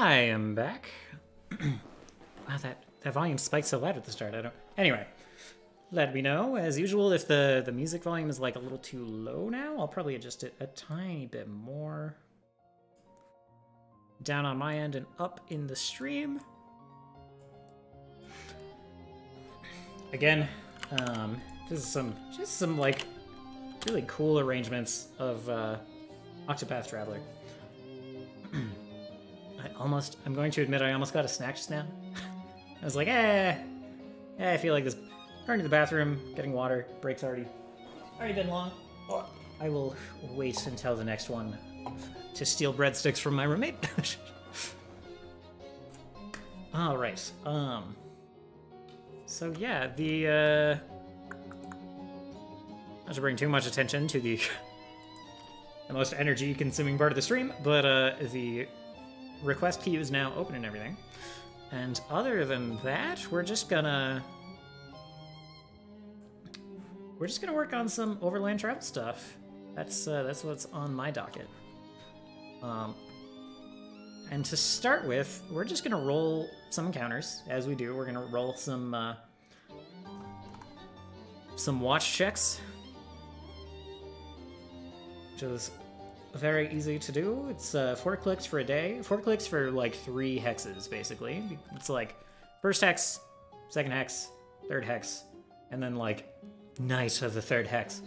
I am back. Wow, that volume spiked so loud at the start. I don't. Anyway, let me know as usual if the music volume is like a little too low now. I'll probably adjust it a tiny bit more. Down on my end and up in the stream. Again, this is just some like really cool arrangements of Octopath Traveler. I'm going to admit I almost got a snack just now. I was like, I feel like this. Going to the bathroom, getting water, break's already been long. Oh, I will wait until the next one to steal breadsticks from my roommate. All right. So yeah, not to bring too much attention to the most energy-consuming part of the stream, but the request queue is now open and everything. And other than that, we're just gonna work on some overland travel stuff. That's what's on my docket. And to start with, we're just gonna roll some encounters. As we do, we're gonna roll some watch checks, which is very easy to do. It's 4 clicks for a day. 4 clicks for like 3 hexes, basically. It's like first hex, second hex, third hex, and then like night of the third hex.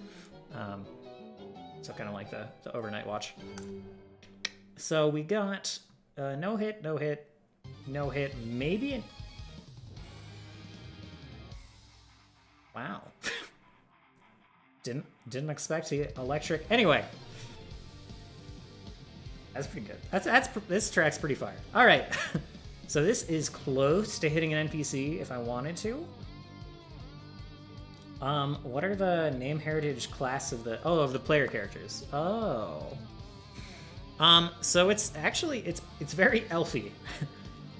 So kind of like the overnight watch. So we got no hit, no hit, no hit, maybe. Wow. Didn't expect to get electric. Anyway. That's pretty good. This track's pretty fire. All right. So this is close to hitting an NPC if I wanted to. What are the name heritage class of the player characters? Oh. So it's actually it's very elfy.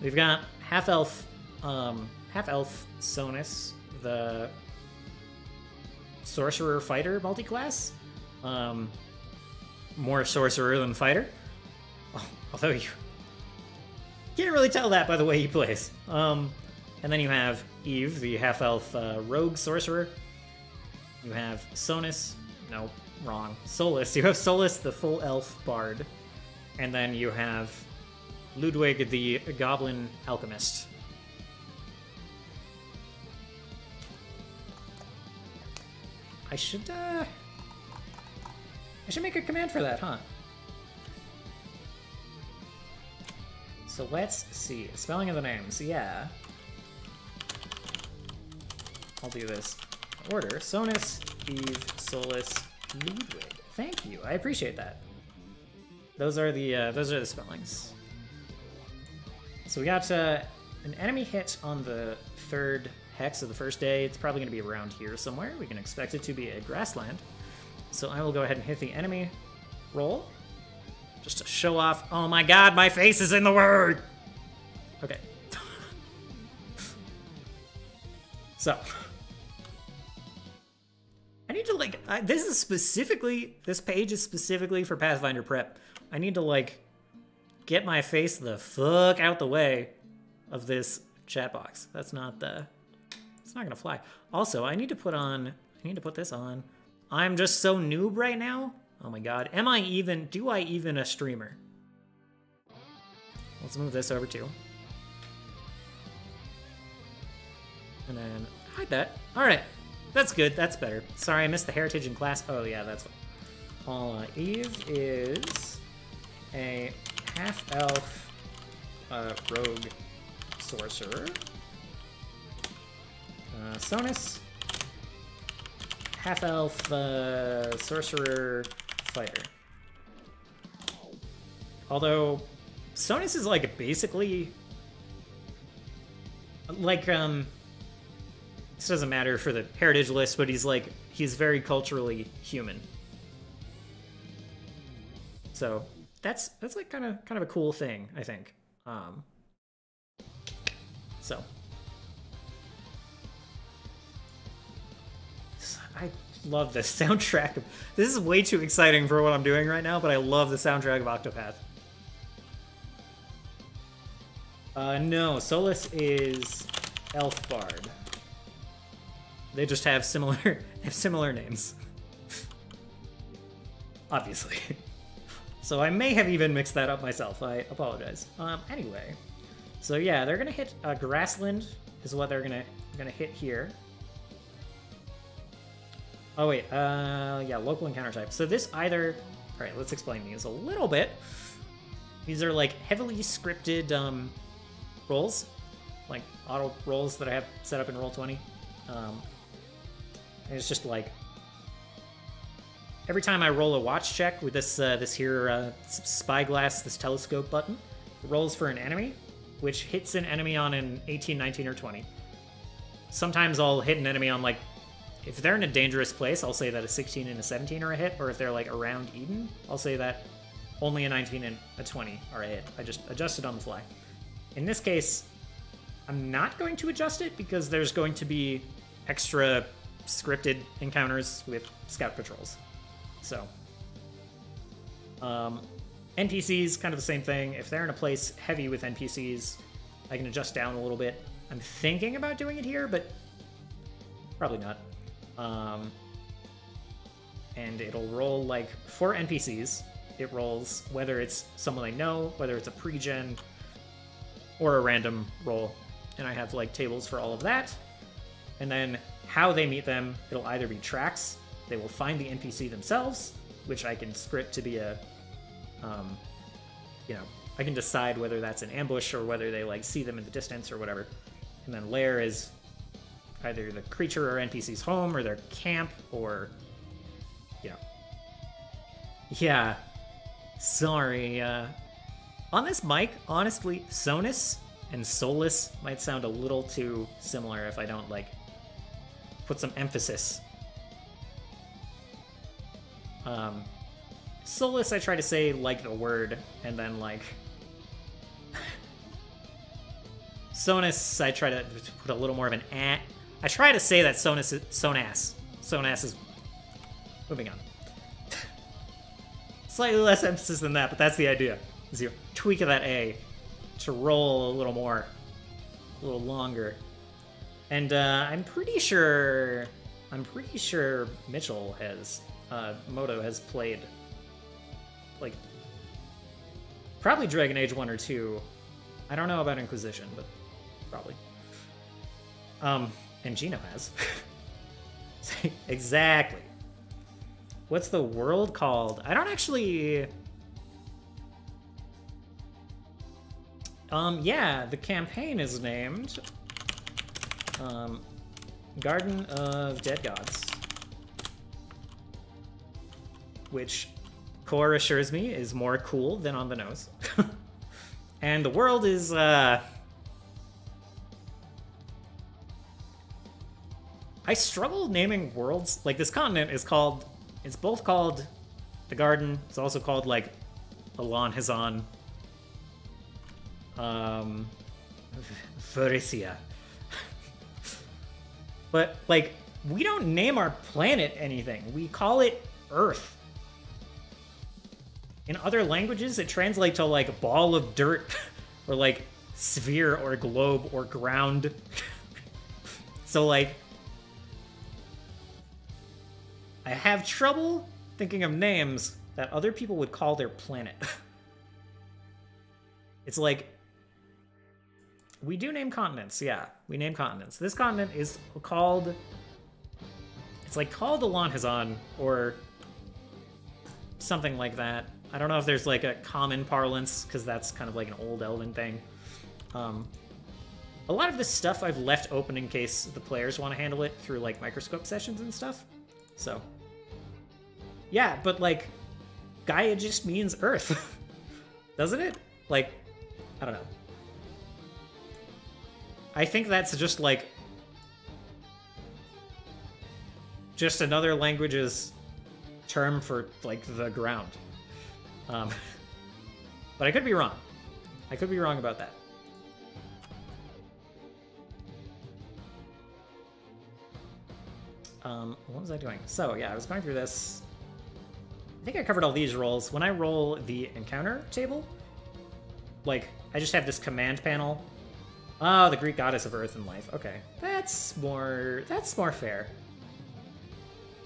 We've got half elf Sonus, the sorcerer fighter multi-class. More sorcerer than fighter. Although you can't really tell that by the way he plays. And then you have Eve, the half-elf rogue sorcerer. You have Sonus. No, wrong. Solus. You have Solus, the full elf bard. And then you have Ludwig, the goblin alchemist. I should make a command for that, huh? So let's see. Spelling of the names. Yeah. I'll do this in order. Sonus, Eve, Solus, Ludwig. Thank you. I appreciate that. Those are the spellings. So we got an enemy hit on the third hex of the first day. It's probably going to be around here somewhere. We can expect it to be a grassland. So I will go ahead and hit the enemy roll. Just to show off. Oh my god, my face is in the word! Okay. So. I need to, like, this page is specifically for Pathfinder Prep. I need to, like, get my face the fuck out the way of this chat box. It's not gonna fly. Also, I need to put this on. I'm just so noob right now. Oh my god. Do I even a streamer? Let's move this over too. And then hide that. Alright. That's good. That's better. Sorry, I missed the heritage in class. Oh yeah, that's fine. Eve is a half-elf rogue sorcerer. Sonus, half-elf sorcerer fighter. Although Sonus is like basically like this doesn't matter for the heritage list, but he's very culturally human. So that's like kind of a cool thing, I think. So I love this soundtrack. This is way too exciting for what I'm doing right now, but I love the soundtrack of Octopath. No, Solus is Elf Bard. They just have similar names. Obviously. So I may have even mixed that up myself. I apologize. Anyway. So yeah, they're gonna hit Grassland is what they're gonna hit here. Oh wait, yeah, local encounter type. So this either... Alright, let's explain these a little bit. These are like heavily scripted rolls. Like auto rolls that I have set up in Roll20. And it's just like... Every time I roll a watch check with this spyglass, this telescope button, it rolls for an enemy, which hits an enemy on an 18, 19, or 20. Sometimes I'll hit an enemy on, like, if they're in a dangerous place, I'll say that a 16 and a 17 are a hit, or if they're, like, around Eden, I'll say that only a 19 and a 20 are a hit. I just adjust it on the fly. In this case, I'm not going to adjust it because there's going to be extra scripted encounters with scout patrols. So, NPCs, kind of the same thing. If they're in a place heavy with NPCs, I can adjust down a little bit. I'm thinking about doing it here, but probably not. And it'll roll, like, for NPCs, it rolls whether it's someone I know, whether it's a pre-gen, or a random roll. And I have, like, tables for all of that. And then how they meet them, it'll either be tracks. They will find the NPC themselves, which I can script to be a, you know, I can decide whether that's an ambush or whether they, like, see them in the distance or whatever. And then lair is either the creature or NPC's home or their camp or, you know. Yeah, sorry. On this mic, honestly, Sonus and Solus might sound a little too similar if I don't, like, put some emphasis. Solus, I try to say like the word, and then like Sonus, I try to put a little more of an eh. I try to say that Sonus is Sonas. Sonas is moving on. Slightly less emphasis than that, but that's the idea. Is you tweak of that A to roll a little more, a little longer. And I'm pretty sure Mitchell has. Moto has played, like, probably Dragon Age 1 or 2. I don't know about Inquisition, but probably. And Gino has. Exactly. What's the world called? I don't actually... yeah, the campaign is named... Garden of Dead Gods. Which Core assures me is more cool than on the nose. And the world is, I struggle naming worlds. Like, this continent is called... It's both called the Garden. It's also called, like, Alon Hazan. Pharisea. But, like, we don't name our planet anything. We call it Earth. In other languages, it translates to, like, ball of dirt, or, like, sphere, or globe, or ground. So, like, I have trouble thinking of names that other people would call their planet. It's like, we do name continents, yeah. We name continents. This continent is called... It's, like, called Alon Hazan, or something like that. I don't know if there's, like, a common parlance, because that's kind of like an old Elven thing. A lot of this stuff I've left open in case the players want to handle it through, like, microscope sessions and stuff. So, yeah, but, like, Gaia just means Earth. Doesn't it? Like, I don't know. I think that's just, like, just another language's term for, like, the ground. But I could be wrong. I could be wrong about that. What was I doing? So, yeah, I was going through this. I think I covered all these rolls. When I roll the encounter table, like, I just have this command panel. Oh, the Greek goddess of earth and life. Okay. That's more fair.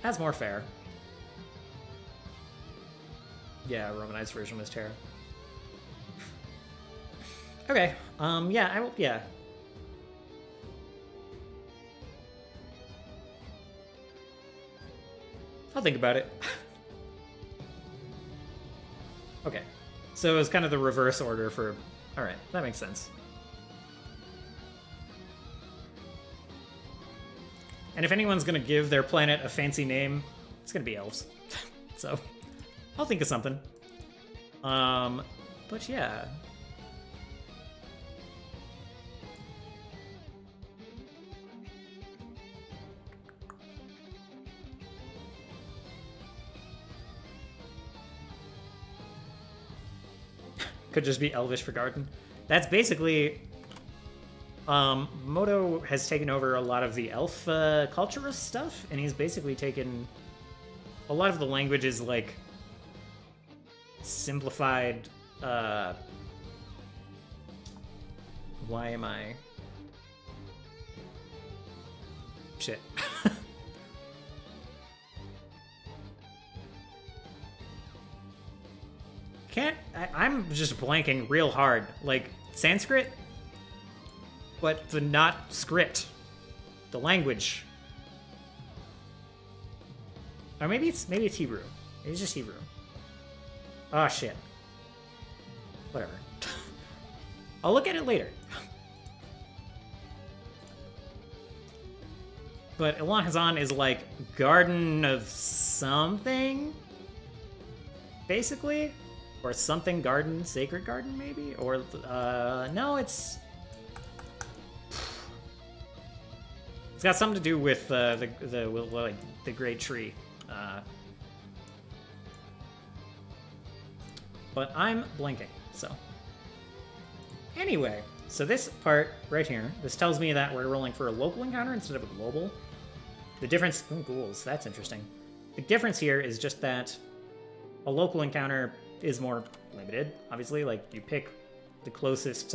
That's more fair. Yeah, Romanized version was Terra. Okay. Yeah, I will, yeah. I'll think about it. Okay. So it was kind of the reverse order for... Alright, that makes sense. And if anyone's gonna give their planet a fancy name, it's gonna be elves. So, I'll think of something. But yeah. Could just be Elvish for garden. That's basically... Moto has taken over a lot of the elf culturist stuff, and he's basically taken a lot of the languages, like, simplified, why am I... Shit. I'm just blanking real hard. Like, Sanskrit? But the not script. The language. Or maybe it's Hebrew. Maybe it's just Hebrew. Oh, shit. Whatever. I'll look at it later. But Ilan Hazan is like garden of something? Basically? Or something garden, sacred garden, maybe? Or, no, it's got something to do with the great tree. But I'm blanking, so. Anyway, so this part right here, this tells me that we're rolling for a local encounter instead of a global. The difference, oh, ghouls, that's interesting. The difference here is just that a local encounter is more limited, obviously. Like, you pick the closest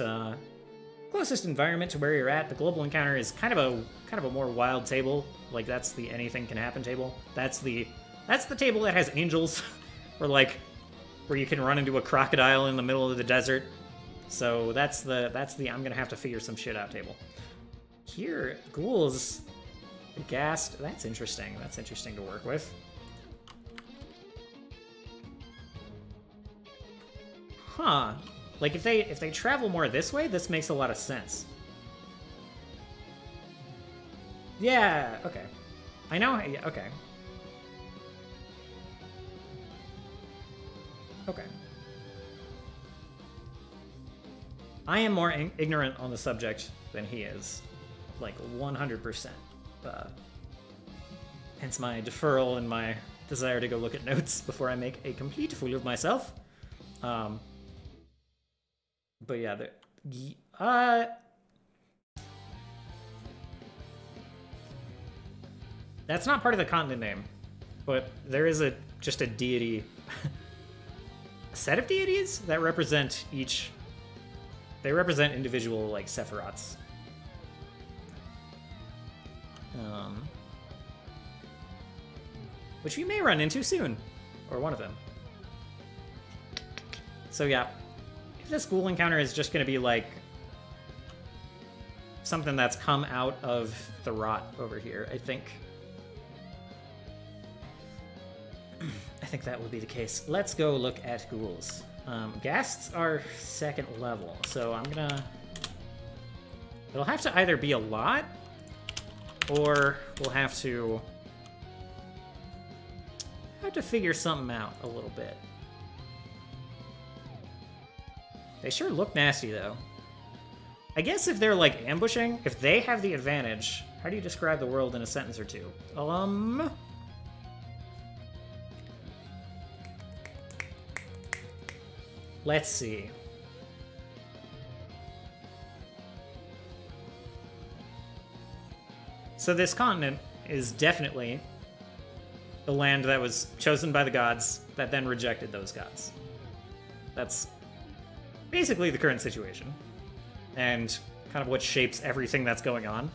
environment to where you're at. The global encounter is kind of a more wild table. Like, that's the anything can happen table. That's the table that has angels, or like where you can run into a crocodile in the middle of the desert. So that's the I'm gonna have to figure some shit out table. Here, ghouls, ghast. That's interesting. That's interesting to work with. Huh. Like, if they travel more this way, this makes a lot of sense. Yeah, okay. I know, yeah, okay. Okay. I am more ignorant on the subject than he is. Like, 100%. Hence my deferral and my desire to go look at notes before I make a complete fool of myself. But yeah, that's not part of the continent name, but there is just a deity, a set of deities that represent each. They represent individual, like, sephirots. Which we may run into soon, or one of them. So yeah. If this ghoul encounter is just going to be, like, something that's come out of the rot over here, I think that will be the case. Let's go look at ghouls. Ghasts are 2nd level, so I'm gonna... It'll have to either be a lot, or we'll have to figure something out a little bit. They sure look nasty, though. I guess if they're, like, ambushing, if they have the advantage, how do you describe the world in a sentence or two? Let's see. So this continent is definitely the land that was chosen by the gods that then rejected those gods. That's basically the current situation and kind of what shapes everything that's going on.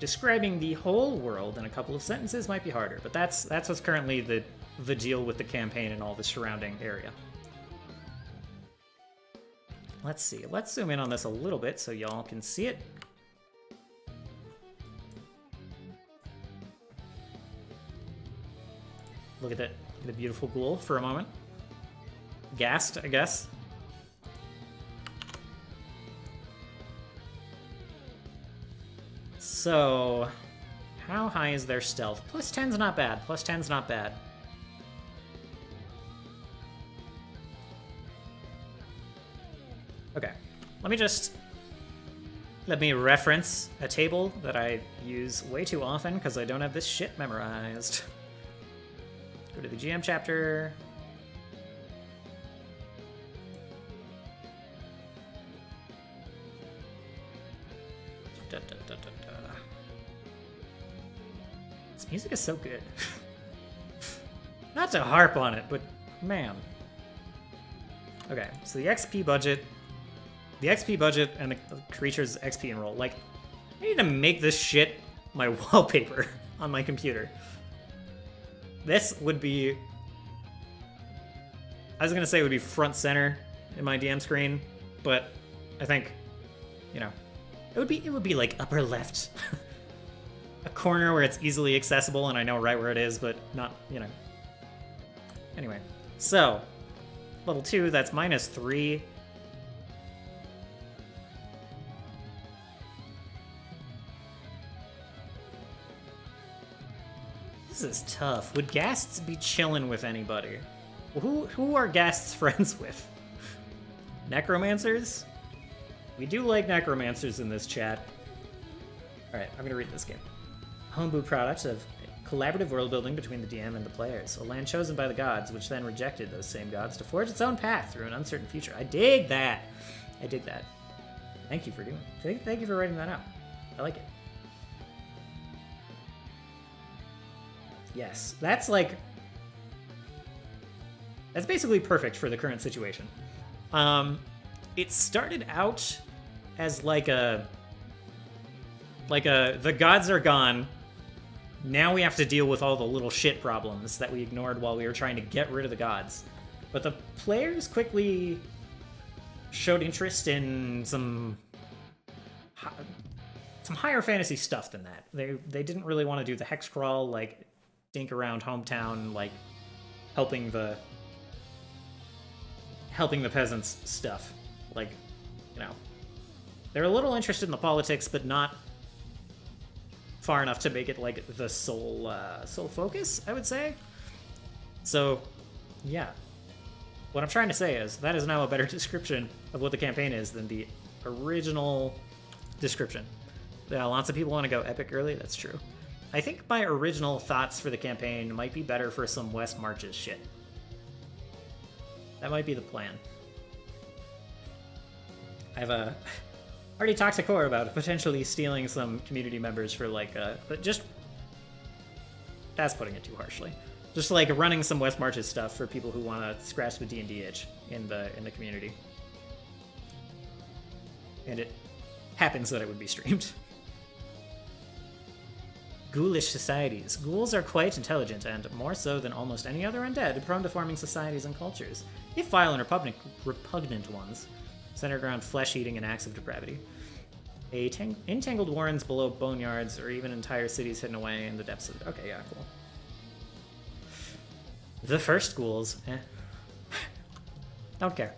Describing the whole world in a couple of sentences might be harder, but that's what's currently the deal with the campaign and all the surrounding area. Let's see. Let's zoom in on this a little bit so y'all can see it. Look at that, the beautiful ghoul for a moment. Gassed, I guess. So, how high is their stealth? Plus 10's not bad. Plus 10's not bad. Okay, let me reference a table that I use way too often because I don't have this shit memorized. Go to the GM chapter. This music is so good. Not to harp on it, but man. Okay, so the XP budget and the creature's XP and roll. Like, I need to make this shit my wallpaper on my computer. This would be... I was gonna say it would be front center in my DM screen, but I think, you know, it would be like upper left. A corner where it's easily accessible and I know right where it is, but not, you know. Anyway, so, level 2, that's -3. This is tough. Would Ghasts be chilling with anybody? Who are Ghasts friends with? Necromancers? We do like necromancers in this chat. Alright, I'm gonna read this game. Homebrew product of collaborative world building between the DM and the players. A land chosen by the gods, which then rejected those same gods to forge its own path through an uncertain future. I dig that! I dig that. Thank you for doing it. Thank you for writing that out. I like it. Yes, that's like... That's basically perfect for the current situation. It started out as the gods are gone. Now we have to deal with all the little shit problems that we ignored while we were trying to get rid of the gods. But the players quickly showed interest in some higher fantasy stuff than that. They didn't really want to do the hex crawl, like dink around hometown, like helping the peasants stuff. Like, you know, they're a little interested in the politics, but not far enough to make it like the sole focus, I would say. So, yeah. What I'm trying to say is that is now a better description of what the campaign is than the original description. Yeah, lots of people want to go epic early, that's true. I think my original thoughts for the campaign might be better for some West Marches shit. That might be the plan. I've already talked to Core about potentially stealing some community members for like, but just, that's putting it too harshly. Just like running some West Marches stuff for people who want to scratch the D&D itch in the community. And it happens that it would be streamed. Ghoulish societies. Ghouls are quite intelligent and, more so than almost any other undead, prone to forming societies and cultures. If vile and repugnant ones, centered around flesh-eating and acts of depravity. Entangled warrens below boneyards, or even entire cities hidden away in the depths of... Okay, yeah, cool. The first ghouls. Don't care.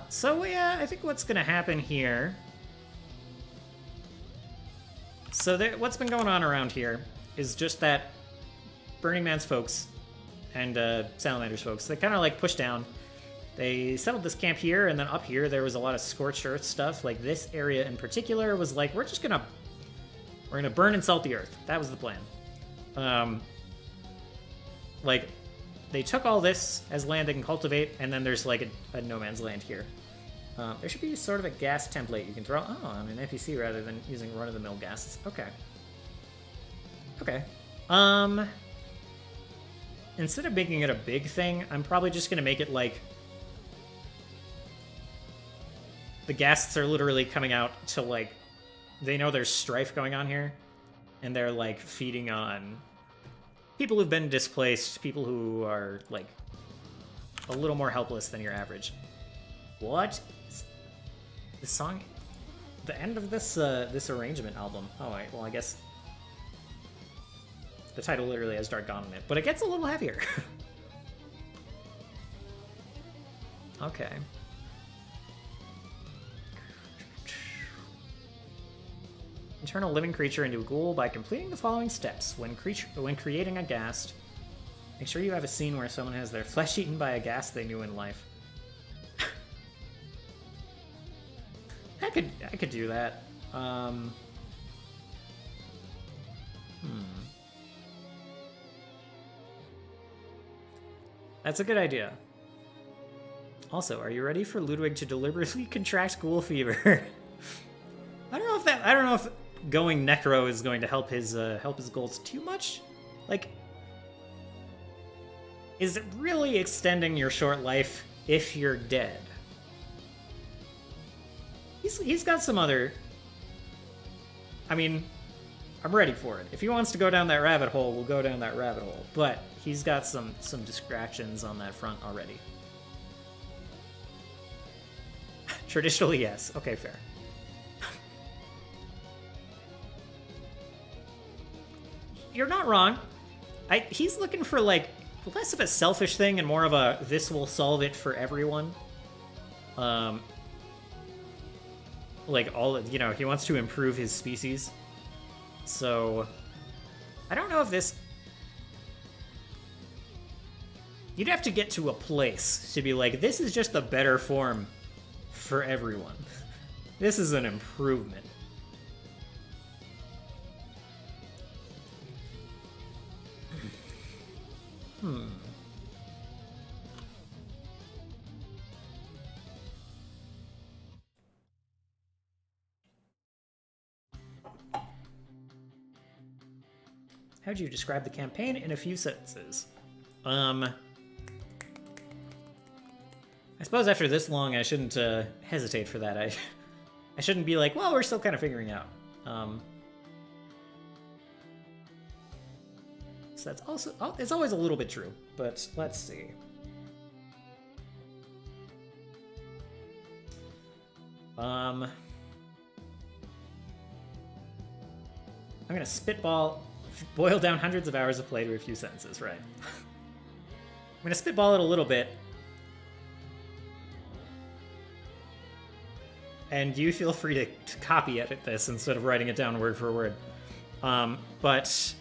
So yeah, I think what's gonna happen here... So what's been going on around here is just that Burning Man's folks and Salamander's folks, they kind of like pushed down. They settled this camp here, and then up here there was a lot of scorched earth stuff. Like this area in particular was like, we're gonna burn and salt the earth. That was the plan. Like, they took all this as land they can cultivate, and then there's like a no man's land here. There should be sort of a gas template you can throw on an NPC rather than using run-of-the-mill ghasts. Okay. Okay. Instead of making it a big thing, I'm probably just gonna make it like the guests are literally coming out to like they know there's strife going on here, and they're like feeding on people who've been displaced, people who are like a little more helpless than your average. What? The song, the end of this this arrangement album. Oh, wait, well I guess the title literally has Dark Dawn in it, but it gets a little heavier. Okay. Turn a living creature into a ghoul by completing the following steps. When creating a ghast, make sure you have a scene where someone has their flesh eaten by a ghast they knew in life. I could do that. That's a good idea. Also, are you ready for Ludwig to deliberately contract ghoul fever? I don't know if going necro is going to help his goals too much. Like, is it really extending your short life if you're dead? He's got some other. I mean, I'm ready for it. If he wants to go down that rabbit hole, we'll go down that rabbit hole. But he's got some distractions on that front already. Traditionally, yes. Okay, fair. You're not wrong. He's looking for, like, less of a selfish thing and more of a, this will solve it for everyone. Like, all, you know, he wants to improve his species. So, I don't know if this... You'd have to get to a place to be like, this is just a better form for everyone. This is an improvement. How'd you describe the campaign in a few sentences? I suppose after this long, I shouldn't hesitate for that. I shouldn't be like, well, we're still kind of figuring out. So that's also, it's always a little bit true, but let's see. I'm gonna spitball, boil down hundreds of hours of play to a few sentences, right? I'm gonna spitball it a little bit. And you feel free to copy edit this instead of writing it down word for word. But...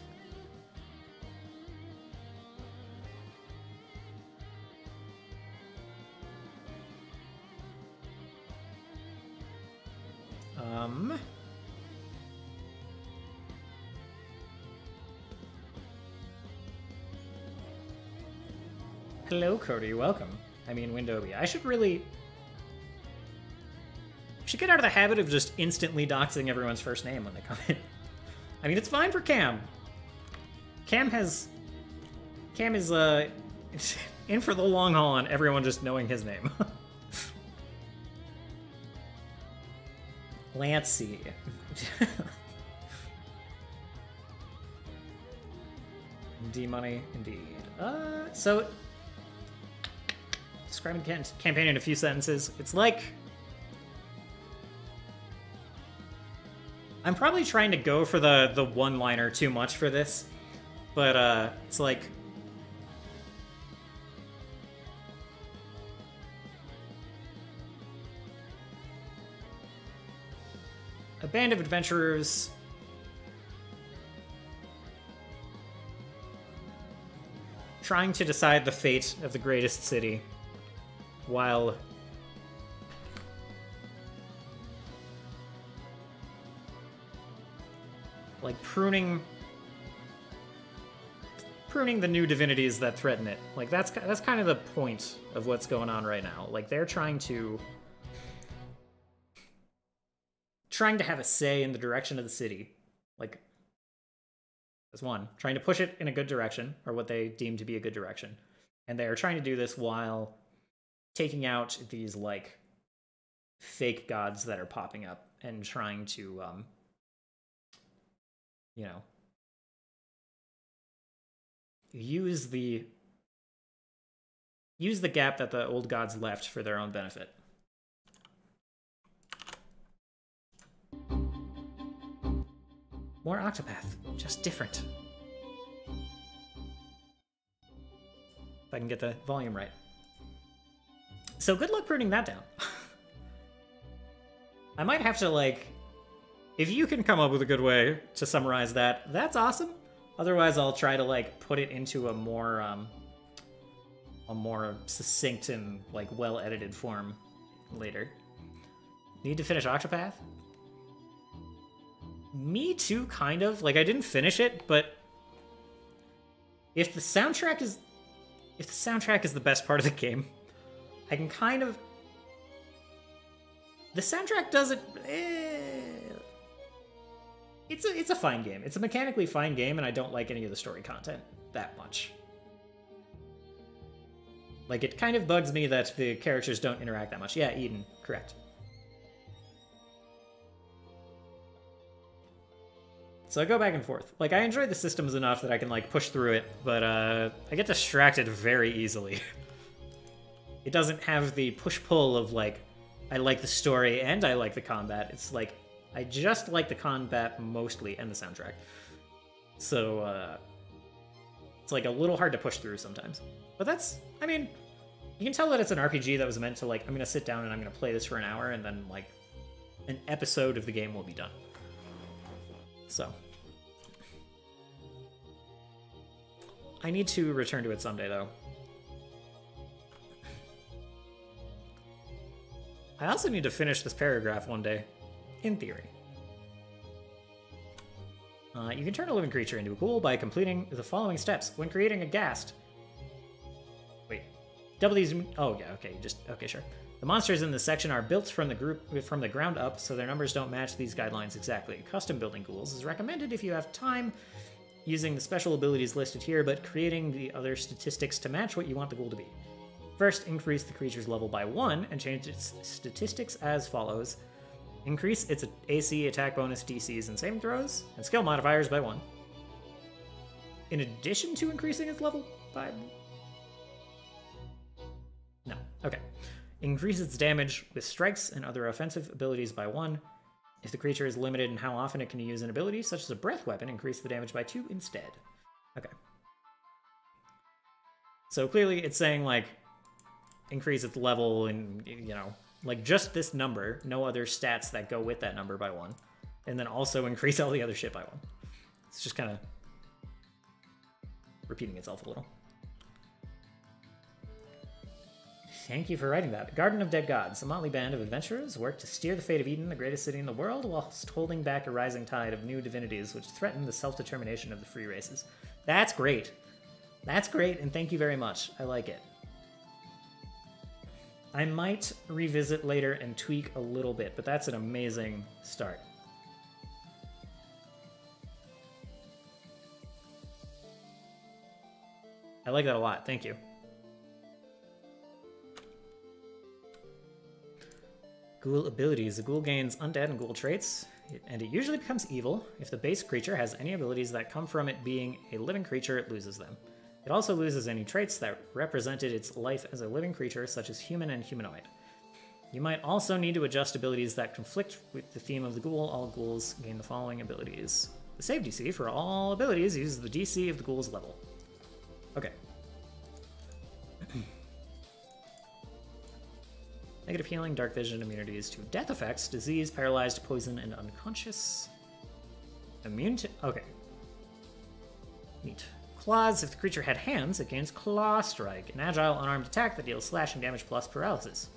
Hello, Cody. Welcome. I mean, Windowby. I should get out of the habit of just instantly doxing everyone's first name when they come in. I mean, it's fine for Cam. Cam is in for the long haul on everyone just knowing his name. Lancey. D-Money, indeed. So... Describing the campaign in a few sentences. It's like... I'm probably trying to go for the one-liner too much for this, but it's like... A band of adventurers... trying to decide the fate of the greatest city, while... like, pruning the new divinities that threaten it. Like, that's kind of the point of what's going on right now. Like, they're trying to have a say in the direction of the city. Like, As one, trying to push it in a good direction, or what they deem to be a good direction. And they are trying to do this while taking out these, like, fake gods that are popping up and trying to, you know, use the gap that the old gods left for their own benefit. More Octopath, just different. If I can get the volume right. So good luck pruning that down. I might have to, like, if you can come up with a good way to summarize that, that's awesome. Otherwise, I'll try to, like, put it into a more succinct and, like, well-edited form later. Need to finish Octopath? Me too, kind of. Like, I didn't finish it, but if the soundtrack is the best part of the game, I can kind of... The soundtrack doesn't... It's a fine game. It's a mechanically fine game, and I don't like any of the story content that much. Like, it kind of bugs me that the characters don't interact that much. Yeah, Eden, correct. So I go back and forth. Like, I enjoy the systems enough that I can, like, push through it, but I get distracted very easily. It doesn't have the push-pull of, like, I like the story and I like the combat. It's like, I just like the combat mostly and the soundtrack. So, it's, like, a little hard to push through sometimes. But that's, I mean, you can tell that it's an RPG that was meant to, like, I'm gonna sit down and I'm gonna play this for an hour, and then, like, an episode of the game will be done. So, I need to return to it someday, though. I also need to finish this paragraph one day, in theory. You can turn a living creature into a ghoul by completing the following steps. When creating a ghast... Wait. Double these... Oh, yeah, okay, okay, sure. The monsters in this section are built from the ground up, so their numbers don't match these guidelines exactly. Custom building ghouls is recommended if you have time, using the special abilities listed here, but creating the other statistics to match what you want the ghoul to be. First, increase the creature's level by 1 and change its statistics as follows. Increase its AC, attack bonus, DCs, and saving throws, and skill modifiers by 1. In addition to increasing its level by... No, okay. Increase its damage with strikes and other offensive abilities by 1. If the creature is limited in how often it can use an ability, such as a breath weapon, increase the damage by 2 instead. Okay. So clearly it's saying, like, increase its level and, you know, like, just this number, no other stats that go with that number by 1. And then also increase all the other shit by 1. It's just kind of repeating itself a little. Thank you for writing that. Garden of Dead Gods. A motley band of adventurers work to steer the fate of Eden, the greatest city in the world, whilst holding back a rising tide of new divinities which threaten the self-determination of the free races. That's great. That's great, and thank you very much. I like it. I might revisit later and tweak a little bit, but that's an amazing start. I like that a lot. Thank you. Ghoul abilities. The ghoul gains undead and ghoul traits, and it usually becomes evil. If the base creature has any abilities that come from it being a living creature, it loses them. It also loses any traits that represented its life as a living creature, such as human and humanoid. You might also need to adjust abilities that conflict with the theme of the ghoul. All ghouls gain the following abilities. The save DC for all abilities uses the DC of the ghoul's level. Okay. Negative healing, dark vision, immunities to death effects, disease, paralyzed, poison, and unconscious. Immune to... Okay. Neat. Claws. If the creature had hands, it gains Claw Strike, an agile, unarmed attack that deals slashing damage plus paralysis.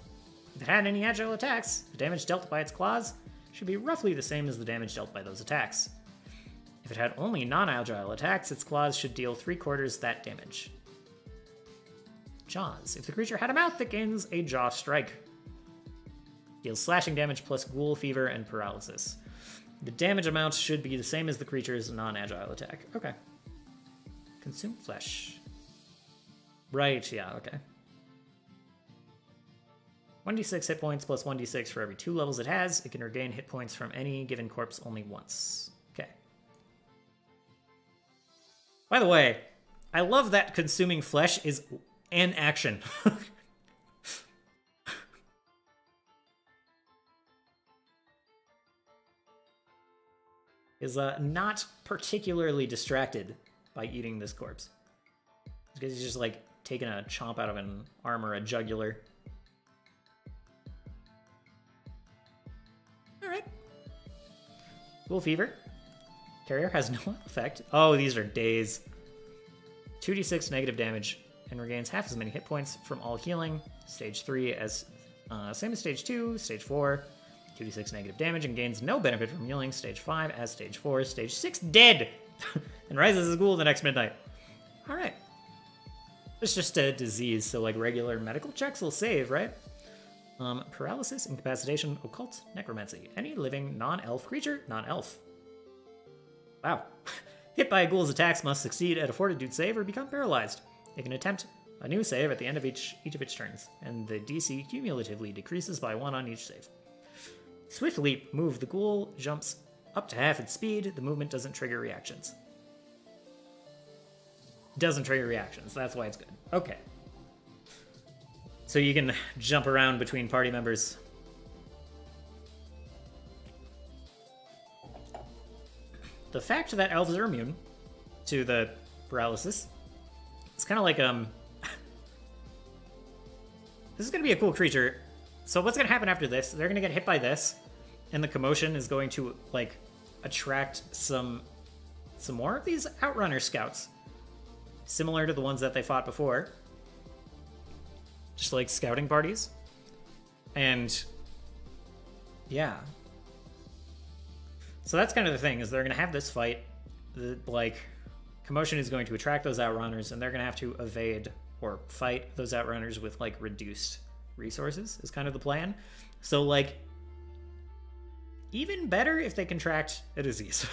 If it had any agile attacks, the damage dealt by its claws should be roughly the same as the damage dealt by those attacks. If it had only non-agile attacks, its claws should deal 3/4 that damage. Jaws. If the creature had a mouth, it gains a Jaw Strike. Deals slashing damage plus ghoul fever and paralysis. The damage amount should be the same as the creature's non-agile attack. Okay. Consume flesh. Right, yeah, okay. 1d6 hit points plus 1d6 for every 2 levels it has. It can regain hit points from any given corpse only once. Okay. By the way, I love that consuming flesh is an action. Is not particularly distracted by eating this corpse. Because he's just like taking a chomp out of an arm or a jugular. Alright. Cool fever. Carrier has no effect. Oh, these are days. 2d6 negative damage and regains half as many hit points from all healing. Stage 3 as same as stage 2, stage 4. 2d6 negative damage and gains no benefit from healing. Stage 5 as stage 4. Stage 6 dead! And rises as a ghoul the next midnight. Alright. It's just a disease, so like regular medical checks will save, right? Paralysis, incapacitation, occult, necromancy. Any living non-elf creature, non-elf. Wow. Hit by a ghoul's attacks must succeed at a fortitude save or become paralyzed. It can attempt a new save at the end of each of its turns, and the DC cumulatively decreases by 1 on each save. Swift Leap. Move. The ghoul jumps up to half its speed. The movement doesn't trigger reactions. Doesn't trigger reactions. That's why it's good. Okay. So you can jump around between party members. The fact that elves are immune to the paralysis, it's kind of like, this is going to be a cool creature. So what's going to happen after this? They're going to get hit by this, and the commotion is going to, like, attract some more of these Outrunner scouts. Similar to the ones that they fought before. Just, like, scouting parties. And, yeah. So that's kind of the thing, is they're going to have this fight. The, like, commotion is going to attract those Outrunners, and they're going to have to evade or fight those Outrunners with, like, reduced resources is kind of the plan. So, like, even better if they contract a disease.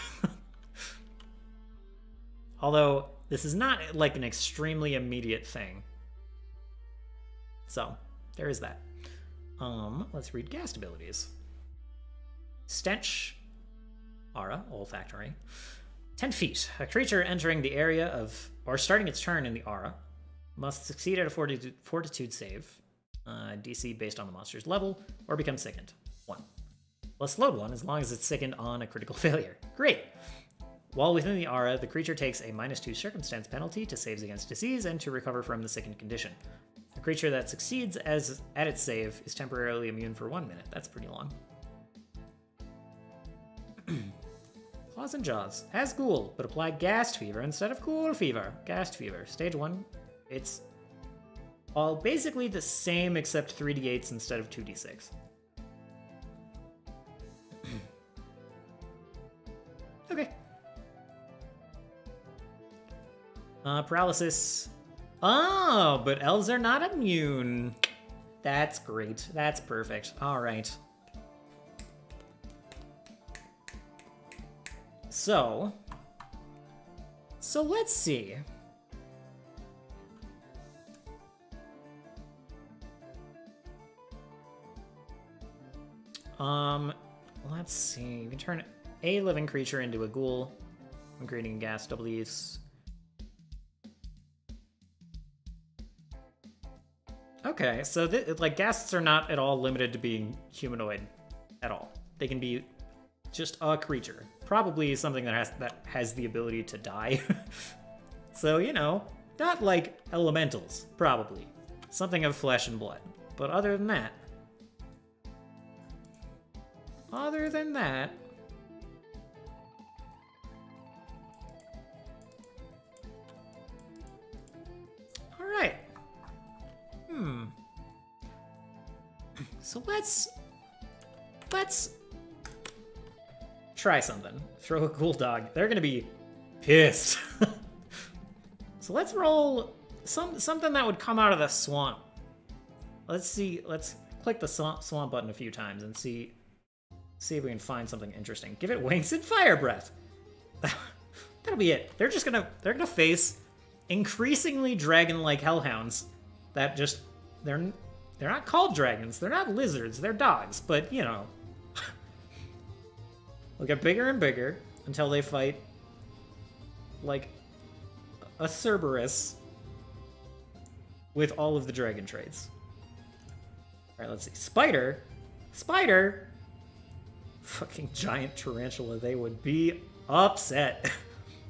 Although, this is not, like, an extremely immediate thing. So, there is that. Let's read Ghast abilities. Stench. Aura, olfactory. 10 feet. A creature entering the area of, or starting its turn in the aura, must succeed at a fortitude save. DC based on the monster's level, or become sickened. 1. Plus slowed 1 as long as it's sickened on a critical failure. Great! While within the aura, the creature takes a -2 circumstance penalty to saves against disease and to recover from the sickened condition. A creature that succeeds at its save is temporarily immune for 1 minute. That's pretty long. Claws and Jaws. As Ghoul, but apply Ghast Fever instead of Ghoul Fever. Ghast Fever. Stage 1. It's all basically the same except 3d8s instead of 2d6. Okay. Paralysis. Oh, but elves are not immune. That's great. That's perfect. All right. So let's see. Let's see. You can turn a living creature into a ghoul when creating gas W's. Okay, so like ghasts are not at all limited to being humanoid at all. They can be just a creature, probably something that has the ability to die. So, you know, not like elementals, probably. Something of flesh and blood. But other than that, all right. So let's try something. Throw a cool dog. They're gonna be pissed. So let's roll something that would come out of the swamp. Let's see. Let's click the swamp button a few times and see See if we can find something interesting. Give it wings and fire breath. That'll be it. They're gonna face increasingly dragon-like hellhounds that just they're not called dragons. They're not lizards. They're dogs. But you know, they'll get bigger and bigger until they fight like a Cerberus with all of the dragon traits. All right, let's see. Spider. Fucking giant tarantula. They would be upset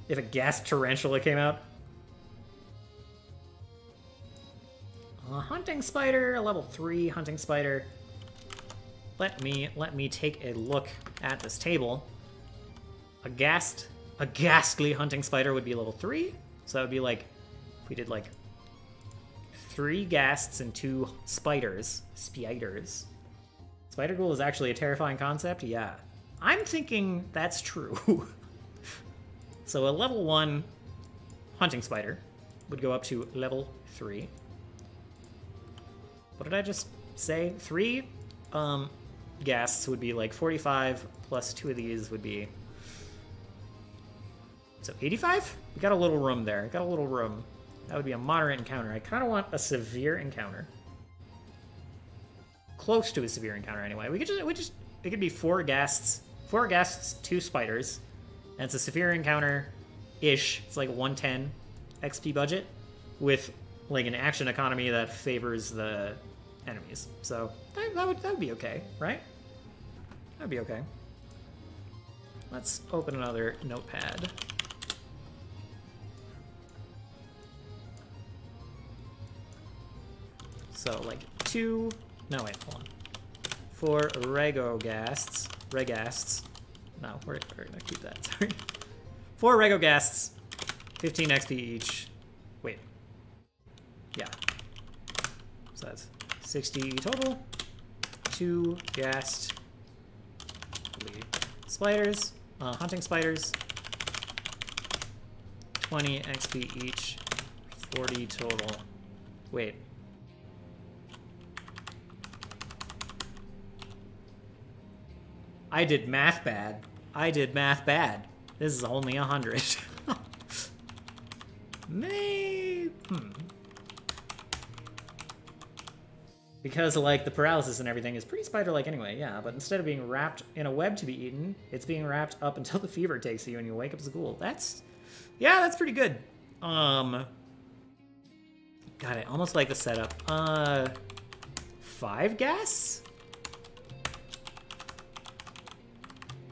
if a gas tarantula came out. A hunting spider, a level 3 hunting spider. Let me take a look at this table. A ghastly hunting spider would be level 3. So that would be like, if we did like 3 ghasts and 2 spiders. Spider ghoul is actually a terrifying concept? Yeah. I'm thinking that's true. So a level 1 hunting spider would go up to level 3. What did I just say? 3 ghasts would be like 45, plus 2 of these would be... So 85? We got a little room there. Got a little room. That would be a moderate encounter. I kind of want a severe encounter. Close to a severe encounter, anyway. It could be 4 ghasts, 2 spiders, and it's a severe encounter-ish. It's like 110 XP budget with like an action economy that favors the enemies. So that would be okay, right? That'd be okay. Let's open another notepad. So like 2. No, wait, hold on. 4 Regoghasts. No, we're gonna keep that, sorry. 4 Regoghasts, 15 XP each. Wait. Yeah. So that's 60 total. 2 ghast spiders, hunting spiders. 20 XP each, 40 total. Wait. I did math bad. This is only 100. Because, like, the paralysis and everything is pretty spider-like anyway, yeah, but instead of being wrapped in a web to be eaten, it's being wrapped up until the fever takes you and you wake up as a ghoul. Yeah, that's pretty good. God, I almost like the setup. 5 gas?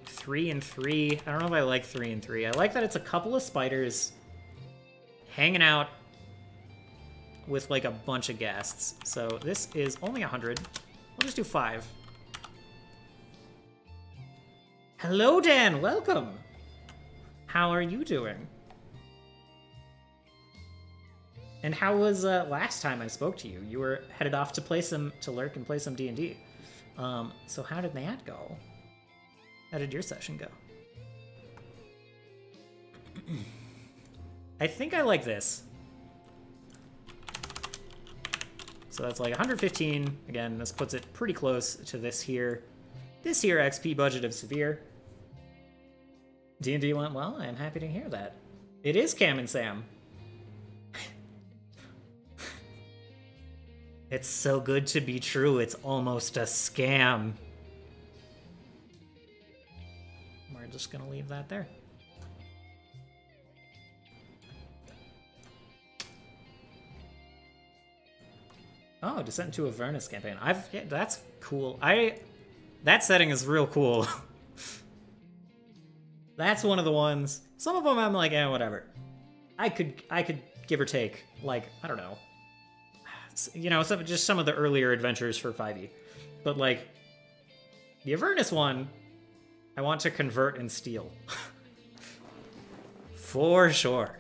3 and 3. I don't know if I like 3 and 3. I like that it's a couple of spiders hanging out with like a bunch of ghasts. So this is only 100. We'll just do 5. Hello, Dan. Welcome. How are you doing? And how was last time I spoke to you? You were headed off to lurk and play some D&D. So how did that go? How did your session go? I think I like this. So that's like 115. Again, this puts it pretty close to this here XP budget of severe. D&D went well. I am happy to hear that. It is Cam and Sam. It's so good to be true. It's almost a scam. We're just gonna leave that there. Oh, Descent into Avernus campaign. Yeah, that's cool. That setting is real cool. That's one of the ones. Some of them I'm like, whatever. I could give or take, like, I don't know. You know, just some of the earlier adventures for 5e. But like, the Avernus one, I want to convert and steal. For sure.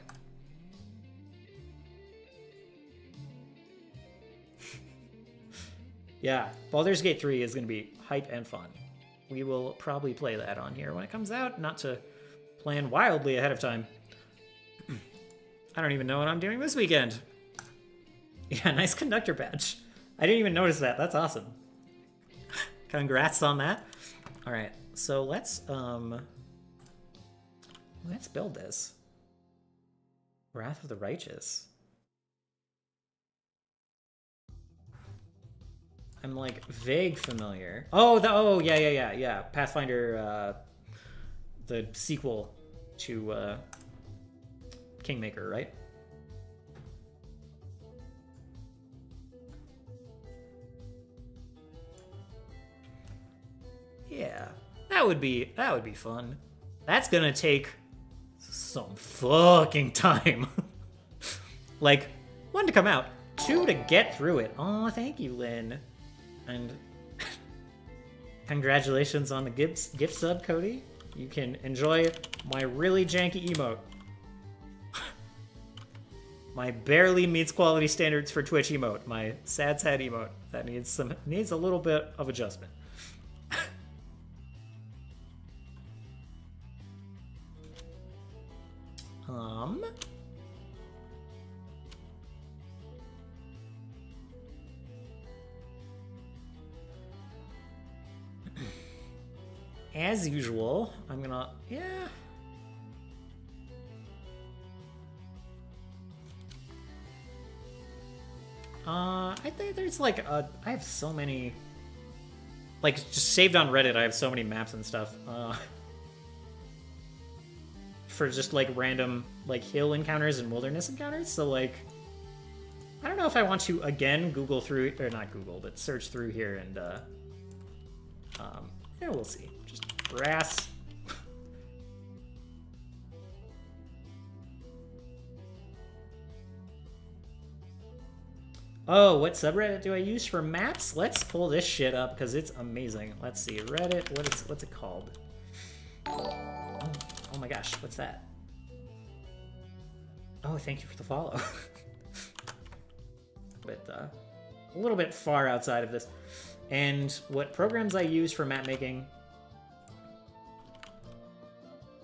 Yeah, Baldur's Gate 3 is going to be hype and fun. We will probably play that on here when it comes out, not to plan wildly ahead of time. I don't even know what I'm doing this weekend. Yeah, nice conductor badge. I didn't even notice that. That's awesome. Congrats on that. All right, So let's build this. Wrath of the Righteous. I'm like vague familiar. Oh, yeah. Pathfinder, the sequel to Kingmaker, right? Yeah, that would be fun. That's gonna take some fucking time. Like, 1 to come out, 2 to get through it. Oh, thank you, Lynn. And congratulations on the gift sub, Cody. You can enjoy my really janky emote. My barely meets quality standards for Twitch emote. My sad emote that needs a little bit of adjustment. As usual, I'm gonna, yeah. I think there's like I have so many, like, just saved on Reddit, I have so many maps and stuff. For just like random like hill encounters and wilderness encounters, so like, I don't know if I want to again Google through, or not Google, but search through here and yeah, we'll see. Just brass. Oh, what subreddit do I use for maps? Let's pull this shit up because it's amazing. Let's see, Reddit. What's it called? Oh my gosh, what's that? Oh, thank you for the follow. But a little bit far outside of this. And what programs I use for map making.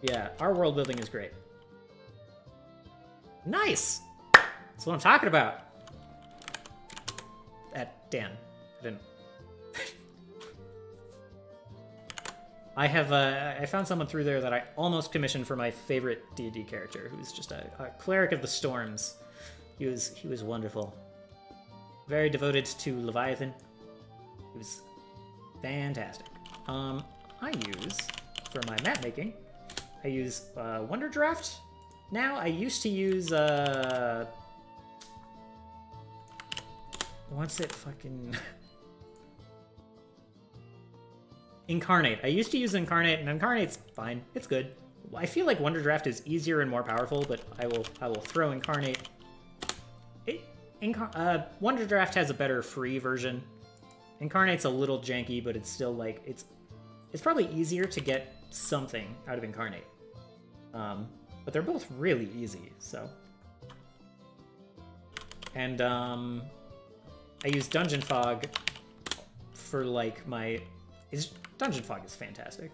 Yeah, our world building is great. Nice! That's what I'm talking about. Dan, I didn't. I found someone through there that I almost commissioned for my favorite D&D character, who's just a cleric of the storms. He was wonderful. Very devoted to Leviathan. He was fantastic. I use, for my map making, I use Wonder Draft. Now, I used to use what's it fucking... Incarnate. I used to use Incarnate, and Incarnate's fine. It's good. I feel like Wonder Draft is easier and more powerful, but I will throw Incarnate. Wonder Draft has a better free version. Incarnate's a little janky, but it's still like it's probably easier to get something out of Incarnate. But they're both really easy, so. And I use Dungeon Fog for like my... Dungeon Fog is fantastic.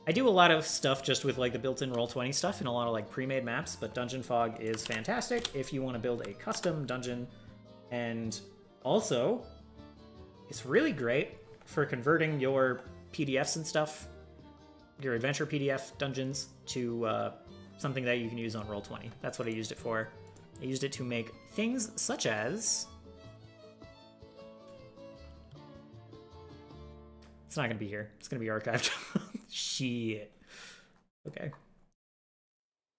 I do a lot of stuff just with like the built-in Roll20 stuff and a lot of like pre-made maps, but Dungeon Fog is fantastic if you want to build a custom dungeon. And also, it's really great for converting your PDFs and stuff, your adventure PDF dungeons, to something that you can use on Roll20. That's what I used it for. I used it to make things such as... It's not going to be here. It's going to be archived. Shit. Okay.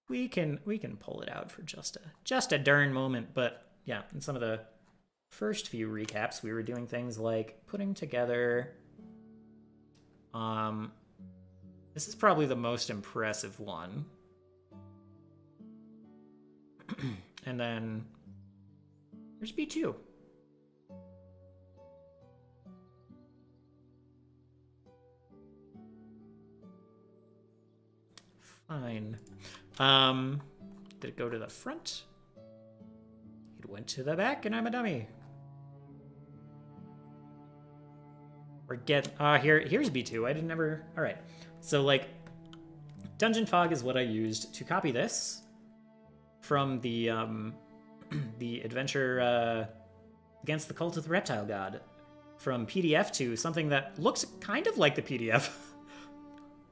We can pull it out for just a darn moment, but yeah, in some of the first few recaps, we were doing things like putting together this is probably the most impressive one. And then there's B2. Fine. Did it go to the front? It went to the back, and I'm a dummy. Or here's B2. I didn't ever... All right. So, like, Dungeon Fog is what I used to copy this from the adventure against the Cult of the Reptile God, from PDF to something that looks kind of like the PDF,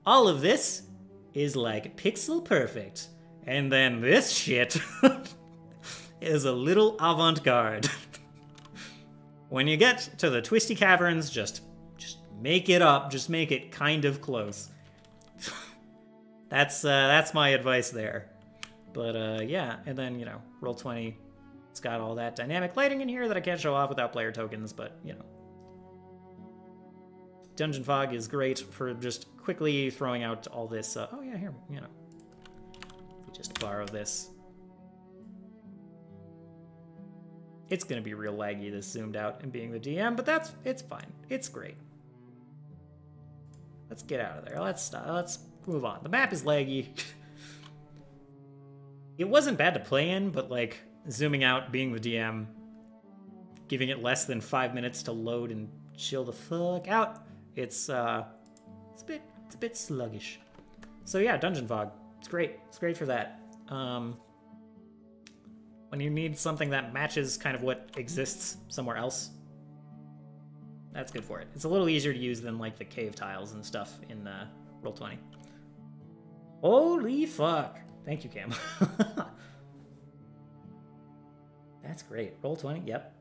all of this is like pixel perfect. And then this shit is a little avant-garde. When you get to the twisty caverns, just make it up. Just make it kind of close. That's my advice there. But yeah, and then, you know, Roll20. It's got all that dynamic lighting in here that I can't show off without player tokens, but, you know. Dungeon Fog is great for just quickly throwing out all this. Oh yeah, here, you know. We just borrow this. It's gonna be real laggy, this zoomed out and being the DM, but it's fine. It's great. Let's get out of there. Let's move on. The map is laggy. It wasn't bad to play in, but like zooming out, being the DM, giving it less than 5 minutes to load and chill the fuck out. It's a bit sluggish. So yeah, Dungeon Fog. It's great. It's great for that. When you need something that matches kind of what exists somewhere else, that's good for it. It's a little easier to use than like the cave tiles and stuff in Roll20. Holy fuck! Thank you, Cam. That's great. Roll20. Yep.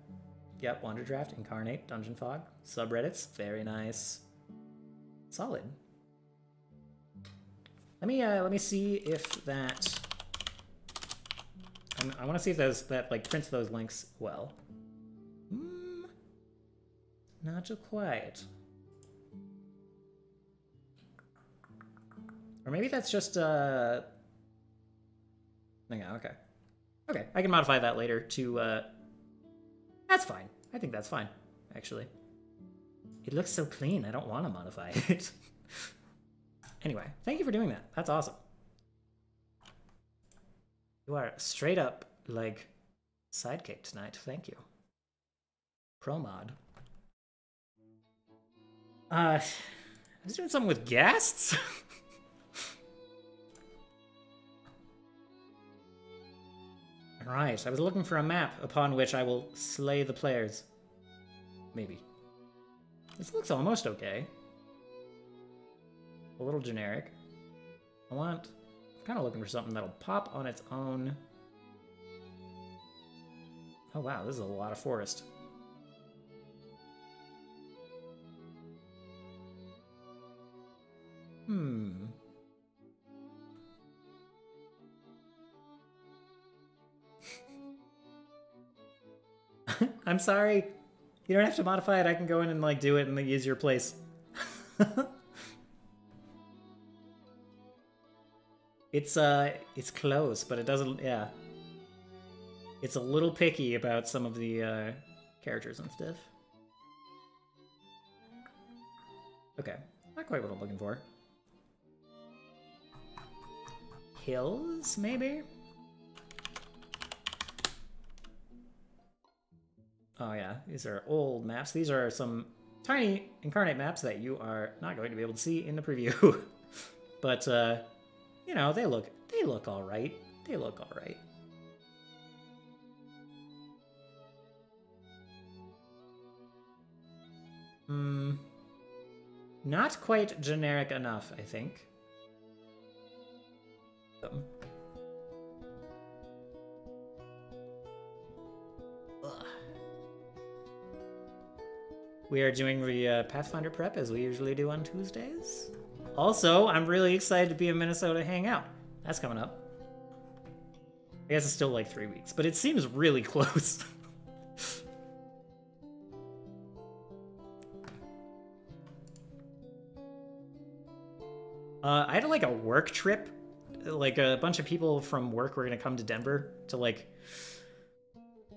Yep. Wonder Draft, Incarnate, Dungeon Fog, subreddits. Very nice. Solid. Let me see if that. I want to see if that like prints those links well. Not too quiet. Or maybe that's just yeah, okay. Okay, I can modify that later to that's fine. I think that's fine, actually. It looks so clean, I don't want to modify it. Anyway, thank you for doing that. That's awesome. You are straight up, like, sidekick tonight. Thank you. Pro mod. I was doing something with ghasts? Right, I was looking for a map upon which I will slay the players. Maybe. This looks almost okay. A little generic. I'm kind of looking for something that'll pop on its own. Oh wow, this is a lot of forest. I'm sorry. You don't have to modify it. I can go in and like do it in the easier place. It's close, but it doesn't, yeah. It's a little picky about some of the characters and stuff. Okay, not quite what I'm looking for. Hills, maybe? Oh yeah, these are old maps. These are some tiny Incarnate maps that you are not going to be able to see in the preview. But, you know, they look all right. They look all right. Not quite generic enough, I think. We are doing the Pathfinder prep as we usually do on Tuesdays. Also, I'm really excited to be in Minnesota Hangout. That's coming up. I guess it's still like 3 weeks, but it seems really close. I had like a work trip. Like a bunch of people from work were gonna come to Denver to like,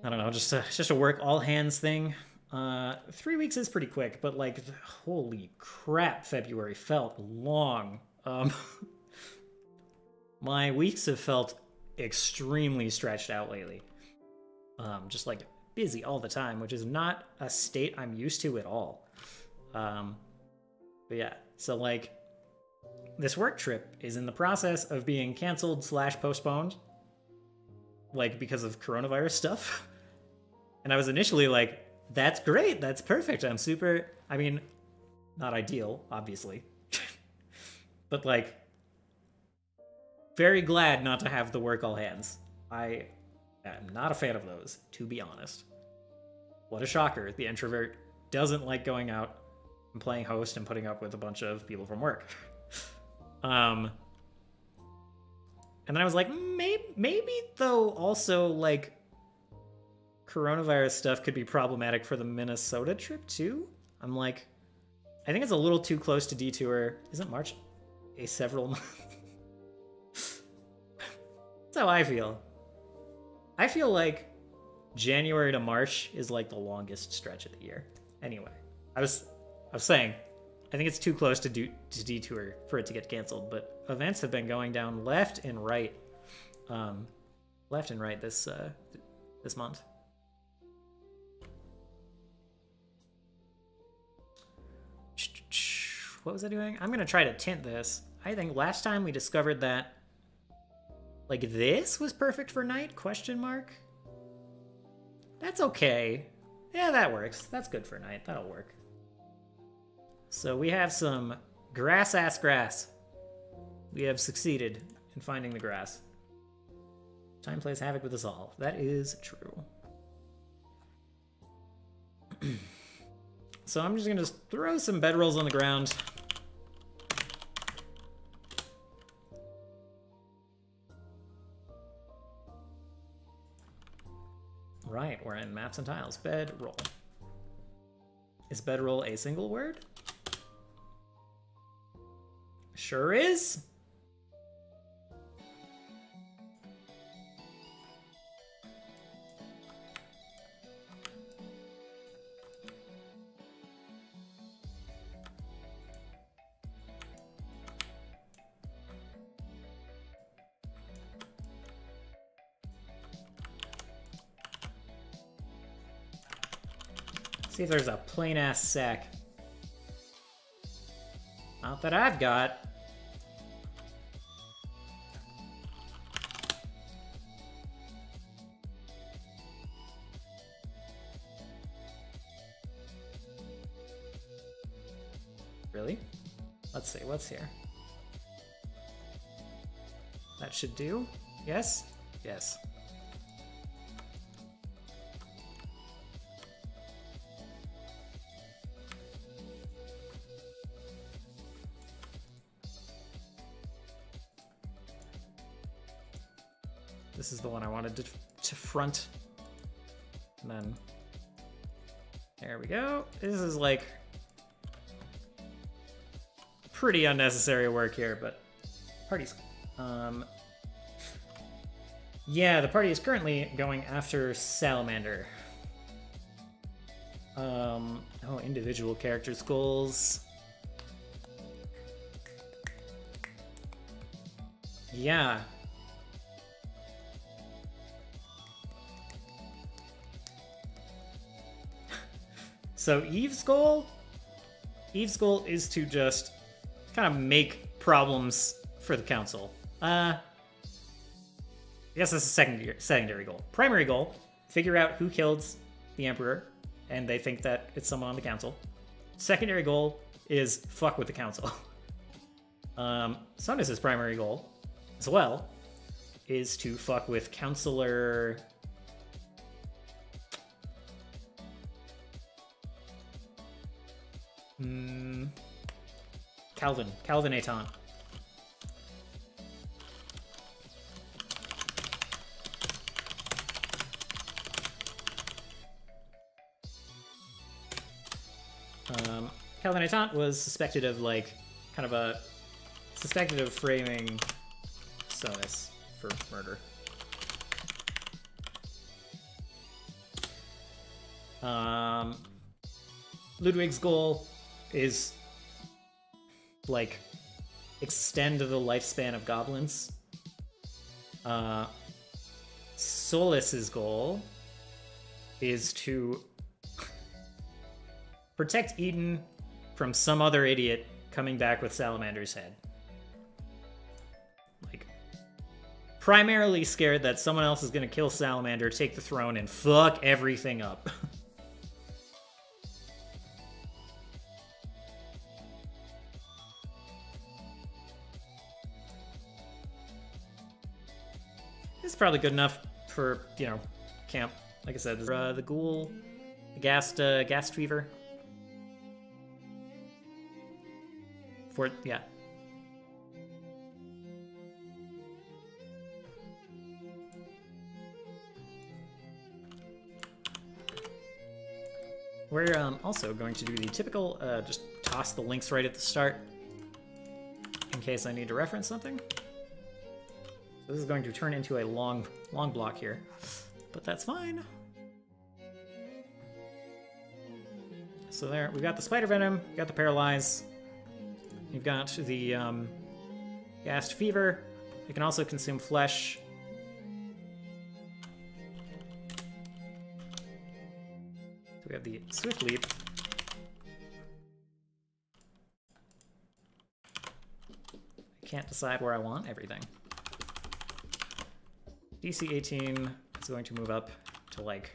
I don't know, just a work all hands thing. 3 weeks is pretty quick, but like, holy crap, February felt long. My weeks have felt extremely stretched out lately. Just like busy all the time, which is not a state I'm used to at all. But yeah, so like, this work trip is in the process of being canceled / postponed, like because of coronavirus stuff. And I was initially like, that's great, that's perfect, I'm super, I mean, not ideal, obviously. But, like, very glad not to have the work all hands. I am not a fan of those, to be honest. What a shocker. The introvert doesn't like going out and playing host and putting up with a bunch of people from work. And then I was like, maybe though also, like, coronavirus stuff could be problematic for the Minnesota trip too? I'm like, I think it's a little too close to detour. Isn't March a several month? That's how I feel. I feel like January to March is like the longest stretch of the year. Anyway, I was saying, I think it's too close to detour for it to get canceled, but events have been going down left and right this month. What was I doing? I'm gonna try to tint this. I think last time we discovered that, like, this was perfect for night, question mark? That's okay. Yeah, that works. That's good for night. That'll work. So we have some grass-ass grass. We have succeeded in finding the grass. Time plays havoc with us all. That is true. So I'm just gonna throw some bedrolls on the ground. Right, we're in maps and tiles. Bedroll. Is bedroll a single word? Sure is. See if there's a plain-ass sack. Not that I've got. Really? Let's see, what's here? That should do? Yes? Yes. This is the one I wanted to front. And then, there we go. This is like pretty unnecessary work here, but party's, yeah, the party is currently going after Salamander. Oh, individual characters' goals. Yeah. So Eve's goal is to just kind of make problems for the council. I guess that's a secondary goal. Primary goal, figure out who killed the Emperor, and they think that it's someone on the council. Secondary goal is fuck with the council. Sonus's primary goal, as well, is to fuck with Councilor... Calvin Eton. Calvin Eton was suspected of, like, suspected of framing Sonus for murder. Ludwig's goal is, like, extend the lifespan of goblins. Solus's goal is to protect Eden from some other idiot coming back with Salamander's head. Like, primarily scared that someone else is gonna kill Salamander, take the throne, and fuck everything up. This is probably good enough for, you know, camp. Like I said, the ghoul, the ghast fever. Yeah. We're also going to do the typical, just toss the links right at the start in case I need to reference something. So this is going to turn into a long block here, but that's fine. So there, we've got the spider venom, we've got the paralyze, you've got the ghast fever. It can also consume flesh. We have the Swift Leap. I can't decide where I want everything. DC 18 is going to move up to, like,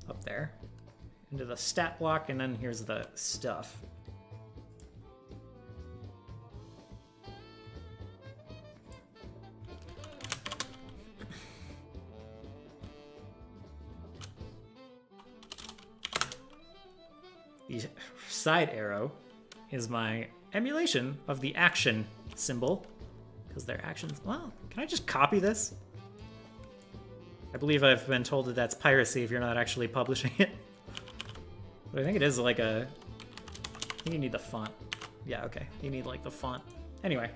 up there. Into the stat block, and then here's the stuff. The side arrow is my emulation of the action symbol, because their actions... Well, can I just copy this? I believe I've been told that that's piracy if you're not actually publishing it. But I think it is like a... I think you need the font. Yeah, okay. You need, like, the font. Anyway.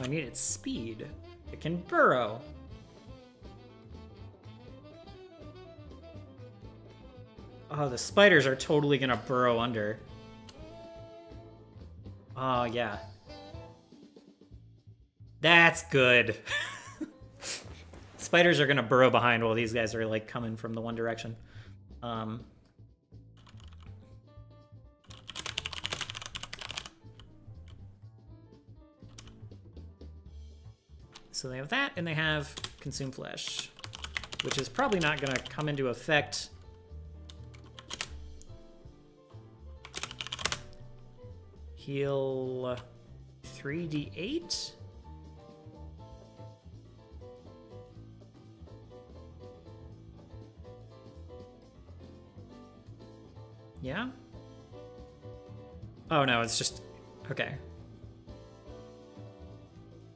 I need its speed. It can burrow. Oh, the spiders are totally gonna burrow under. Oh, yeah. That's good. Spiders are gonna burrow behind while these guys are, like, coming from the one direction. So they have that, and they have Consume Flesh, which is probably not going to come into effect. Heal 3d8? Yeah? Oh, no, it's just... Okay.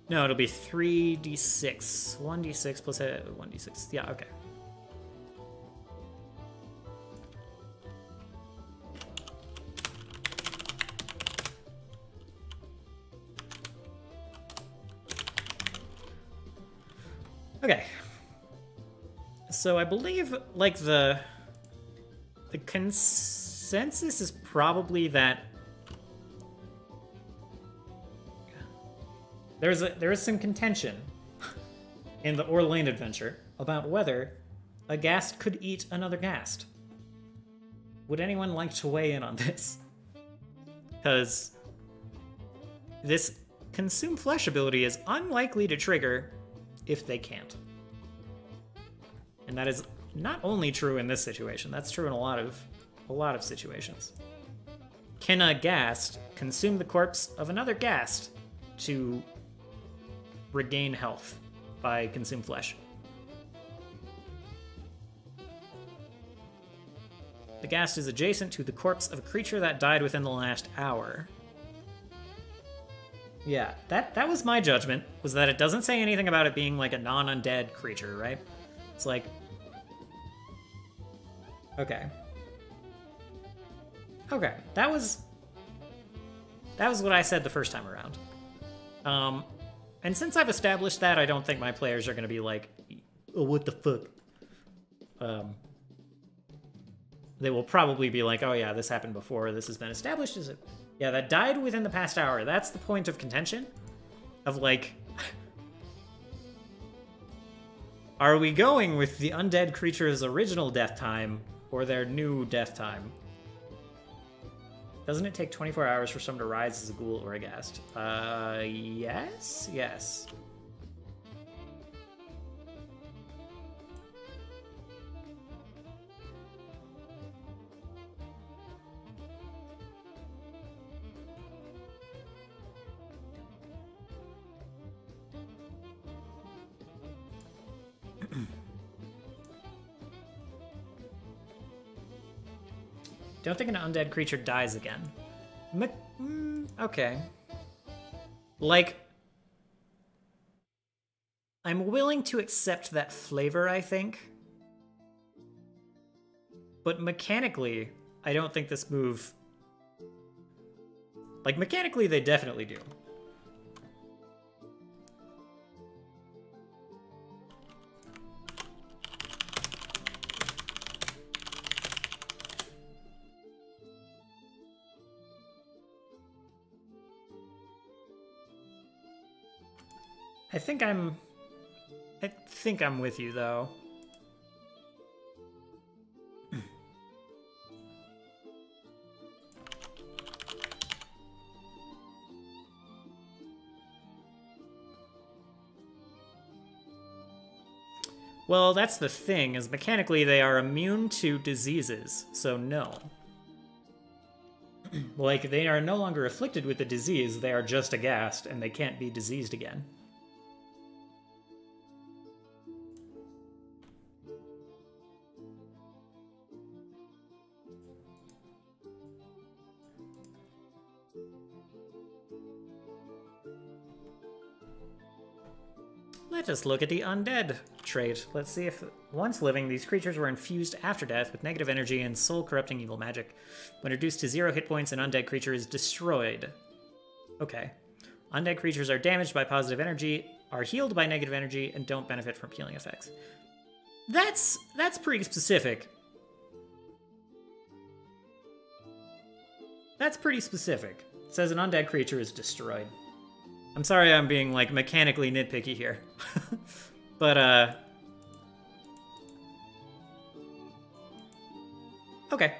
No, it'll be 3d6. 1d6 plus 1d6. Yeah, okay. Okay. So I believe, like, the consensus is probably that there is some contention in the Orlane adventure about whether a ghast could eat another ghast. Would anyone like to weigh in on this? Because this Consume Flesh ability is unlikely to trigger if they can't. And that is not only true in this situation, that's true in a lot of situations. Can a ghast consume the corpse of another ghast to regain health by Consume Flesh? The ghast is adjacent to the corpse of a creature that died within the last hour. Yeah, that was my judgment, was that it doesn't say anything about it being like a non-undead creature, right? It's like... Okay. Okay, that was what I said the first time around. And since I've established that, I don't think my players are going to be like, oh, what the fuck? They will probably be like, oh yeah, this happened before, this has been established. Is it? Yeah, that died within the past hour. That's the point of contention. Of like, are we going with the undead creature's original death time or their new death time? Doesn't it take 24 hours for someone to rise as a ghoul or a ghast? Yes? Yes. Don't think an undead creature dies again. Okay. Like, I'm willing to accept that flavor, I think. But mechanically, I don't think this move... Like, mechanically, they definitely do. I think I'm with you, though. Well, that's the thing, is mechanically they are immune to diseases, so no. Like, they are no longer afflicted with the disease, they are just aghast, and they can't be diseased again. Let us look at the undead trait. Let's see if, once living, these creatures were infused after death with negative energy and soul-corrupting evil magic. When reduced to 0 hit points, an undead creature is destroyed. Okay. Undead creatures are damaged by positive energy, are healed by negative energy, and don't benefit from healing effects. That's pretty specific. That's pretty specific. It says an undead creature is destroyed. I'm sorry I'm being, like, mechanically nitpicky here. But, okay.